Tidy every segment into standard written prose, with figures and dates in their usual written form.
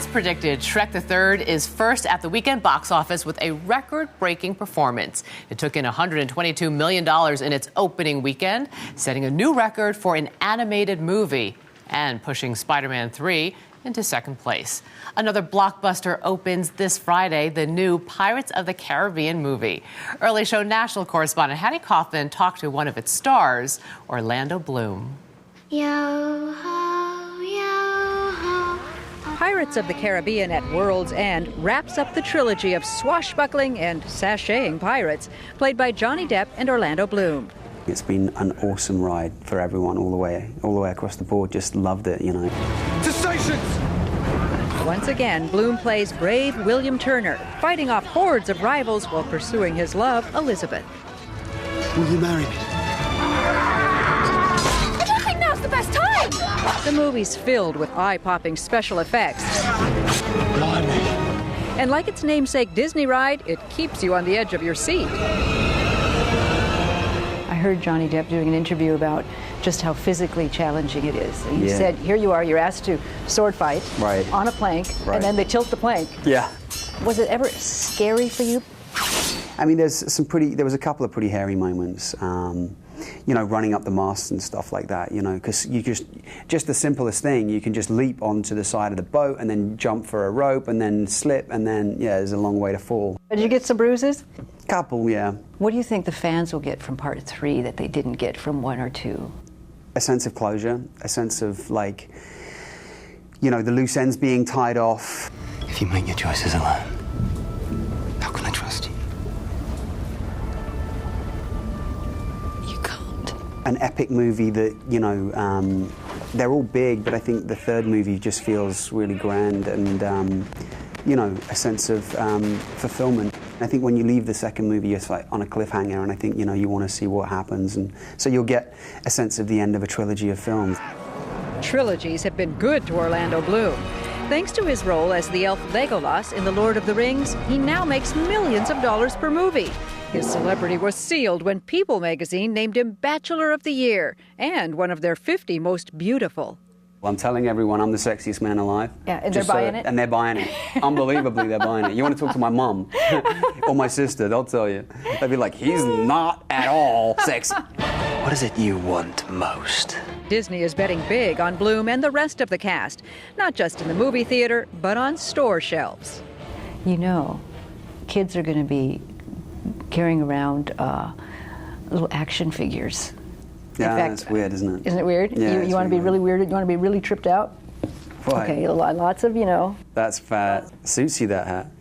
As predicted, Shrek the Third is first at the weekend box office with a record-breaking performance. It took in $122 million in its opening weekend, setting a new record for an animated movie and pushing Spider-Man 3 into second place. Another blockbuster opens this Friday, the new Pirates of the Caribbean movie. Early Show national correspondent Hattie Kauffman talked to one of its stars, Orlando Bloom. Yo-ho, yo-ho. Pirates of the Caribbean at World's End wraps up the trilogy of swashbuckling and sashaying pirates, played by Johnny Depp and Orlando Bloom. It's been an awesome ride for everyone all the way across the board. Just loved it, you know. To stations! Once again, Bloom plays brave William Turner, fighting off hordes of rivals while pursuing his love, Elizabeth. Will you marry me? I don't think now's the best time! The movie's filled with eye-popping special effects. Blimey. And like its namesake Disney ride, it keeps you on the edge of your seat. I heard Johnny Depp doing an interview about just how physically challenging it is. And he said, here you are, you're asked to sword fight on a plank, and then they tilt the plank. Yeah. Was it ever scary for you? I mean, there was a couple of pretty hairy moments, you know, running up the masts and stuff like that, you know, because you just the simplest thing, you can just leap onto the side of the boat and then jump for a rope and then slip and then, yeah, there's a long way to fall. Did you get some bruises? Couple, yeah. What do you think the fans will get from part 3 that they didn't get from 1 or 2? A sense of closure, a sense of, like, you know, the loose ends being tied off. If you make your choices alone, how can I trust you? You can't. An epic movie that, you know, they're all big, but I think the third movie just feels really grand and, you know, a sense of fulfillment. I think when you leave the second movie, you're like on a cliffhanger, and I think, you know, you want to see what happens, and so you'll get a sense of the end of a trilogy of films. Trilogies have been good to Orlando Bloom. Thanks to his role as the elf Legolas in The Lord of the Rings, he now makes millions of dollars per movie. His celebrity was sealed when People magazine named him Bachelor of the Year and one of their 50 most beautiful. Well, I'm telling everyone I'm the sexiest man alive. Yeah, and they're buying it? And they're buying it. Unbelievably, they're buying it. You want to talk to my mum or my sister, they'll tell you. They'll be like, he's not at all sexy. What is it you want most? Disney is betting big on Bloom and the rest of the cast, not just in the movie theater, but on store shelves. You know, kids are going to be carrying around little action figures. Yeah, fact, that's weird, isn't it? Isn't it weird? Yeah, you want to be really weird? You want to be really tripped out? Why? Okay, lots of, you know. That's fat. Suits you, that hat.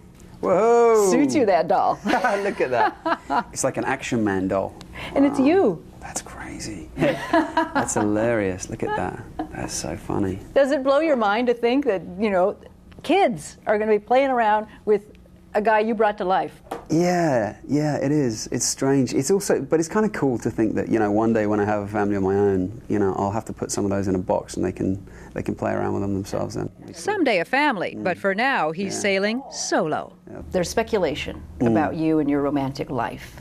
Whoa! Suits you, that doll. Look at that. It's like an Action Man doll. And it's you. That's crazy. That's hilarious. Look at that. That's so funny. Does it blow your mind to think that, you know, kids are going to be playing around with a guy you brought to life? Yeah, it is. It's strange. It's also, but it's kind of cool to think that, you know, one day when I have a family of my own, you know, I'll have to put some of those in a box and they can play around with them themselves then. Someday a family, but for now he's sailing solo. There's speculation about you and your romantic life.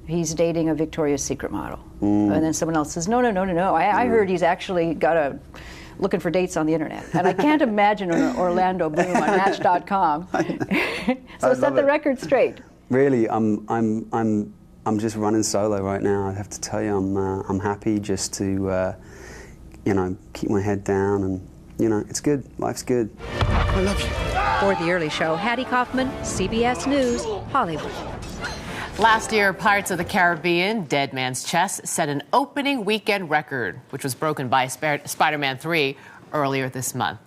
He's dating a Victoria's Secret model. And then someone else says, no. I heard he's actually got looking for dates on the internet. And I can't imagine an Orlando Bloom on Match.com. So set the record straight. Really, I'm just running solo right now. I have to tell you, I'm happy just to, you know, keep my head down, and you know, it's good. Life's good. I love you. For The Early Show, Hattie Kauffman, CBS News, Hollywood. Last year, Pirates of the Caribbean, Dead Man's Chest, set an opening weekend record, which was broken by Spider-Man 3 earlier this month.